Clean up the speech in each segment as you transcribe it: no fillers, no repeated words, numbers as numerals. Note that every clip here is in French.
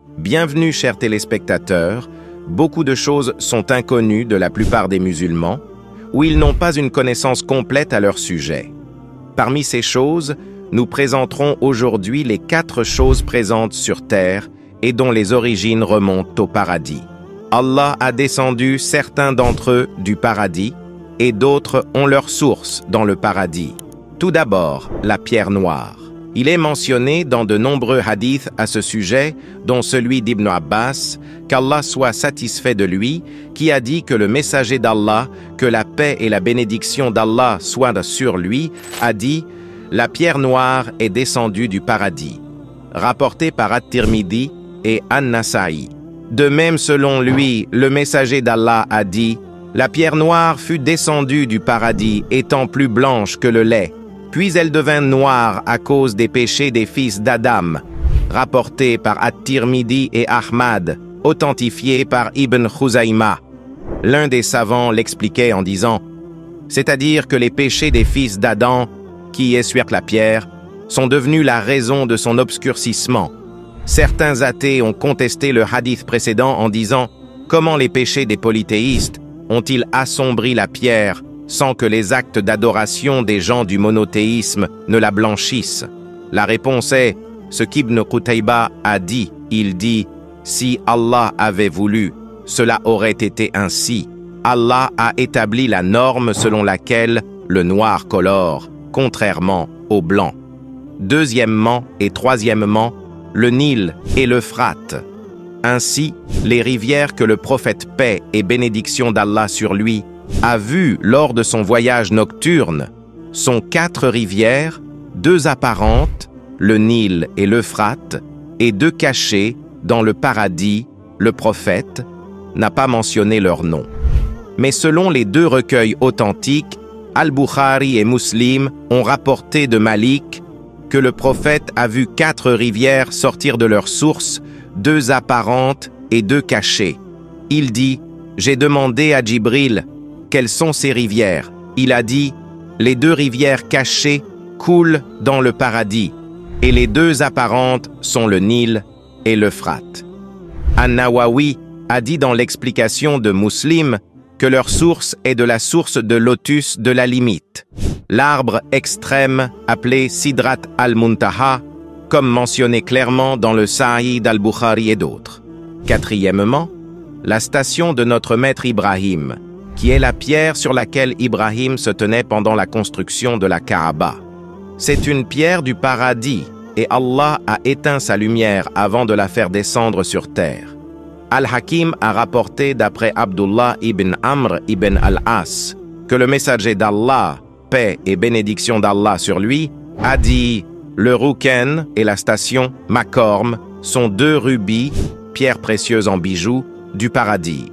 Bienvenue chers téléspectateurs, beaucoup de choses sont inconnues de la plupart des musulmans, ou ils n'ont pas une connaissance complète à leur sujet. Parmi ces choses, nous présenterons aujourd'hui les 4 choses présentes sur terre et dont les origines remontent au paradis. Allah a descendu certains d'entre eux du paradis et d'autres ont leur source dans le paradis. Tout d'abord, la pierre noire. Il est mentionné dans de nombreux hadiths à ce sujet, dont celui d'Ibn Abbas, qu'Allah soit satisfait de lui, qui a dit que le messager d'Allah, que la paix et la bénédiction d'Allah soient sur lui, a dit « La pierre noire est descendue du paradis », rapporté par At-Tirmidhi et An-Nasa'i. De même, selon lui, le messager d'Allah a dit « La pierre noire fut descendue du paradis, étant plus blanche que le lait. Puis elle devint noire à cause des péchés des fils d'Adam, rapporté par At-Tirmidhi et Ahmad, authentifié par Ibn Khuzayma. L'un des savants l'expliquait en disant « C'est-à-dire que les péchés des fils d'Adam, qui essuient la pierre, sont devenus la raison de son obscurcissement. Certains athées ont contesté le hadith précédent en disant « Comment les péchés des polythéistes ont-ils assombri la pierre ?» sans que les actes d'adoration des gens du monothéisme ne la blanchissent. La réponse est ce qu'Ibn Qutayba a dit. Il dit « Si Allah avait voulu, cela aurait été ainsi. Allah a établi la norme selon laquelle le noir colore, contrairement au blanc. » Deuxièmement et troisièmement, le Nil et l'Euphrate. Ainsi, les rivières que le prophète paix et bénédiction d'Allah sur lui a vu lors de son voyage nocturne sont 4 rivières, 2 apparentes, le Nil et l'Euphrate, et 2 cachées dans le paradis. Le prophète n'a pas mentionné leur nom. Mais selon les 2 recueils authentiques, Al-Bukhari et Muslim ont rapporté de Malik que le prophète a vu 4 rivières sortir de leur source, 2 apparentes et 2 cachées. Il dit « J'ai demandé à Djibril quelles sont ces rivières. Il a dit « Les 2 rivières cachées coulent dans le paradis, et les 2 apparentes sont le Nil et l'Euphrate. » An-Nawawi a dit dans l'explication de Muslim que leur source est de la source de lotus de la limite, l'arbre extrême appelé Sidrat al-Muntaha, comme mentionné clairement dans le Sahih al-Bukhari et d'autres. Quatrièmement, la station de notre maître Ibrahim, qui est la pierre sur laquelle Ibrahim se tenait pendant la construction de la Kaaba. C'est une pierre du paradis, et Allah a éteint sa lumière avant de la faire descendre sur terre. Al-Hakim a rapporté d'après Abdullah ibn Amr ibn al-As que le messager d'Allah, paix et bénédiction d'Allah sur lui, a dit « Le Ruken et la station Makorm sont 2 rubis, pierres précieuses en bijoux, du paradis.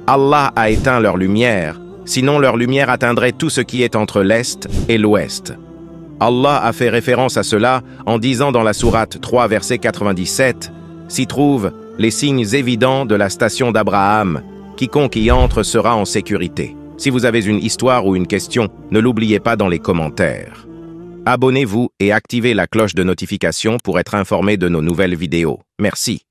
Allah a éteint leur lumière, sinon leur lumière atteindrait tout ce qui est entre l'Est et l'Ouest. » Allah a fait référence à cela en disant dans la sourate 3, verset 97, « S'y trouvent les signes évidents de la station d'Abraham. Quiconque y entre sera en sécurité. » Si vous avez une histoire ou une question, ne l'oubliez pas dans les commentaires. Abonnez-vous et activez la cloche de notification pour être informé de nos nouvelles vidéos. Merci.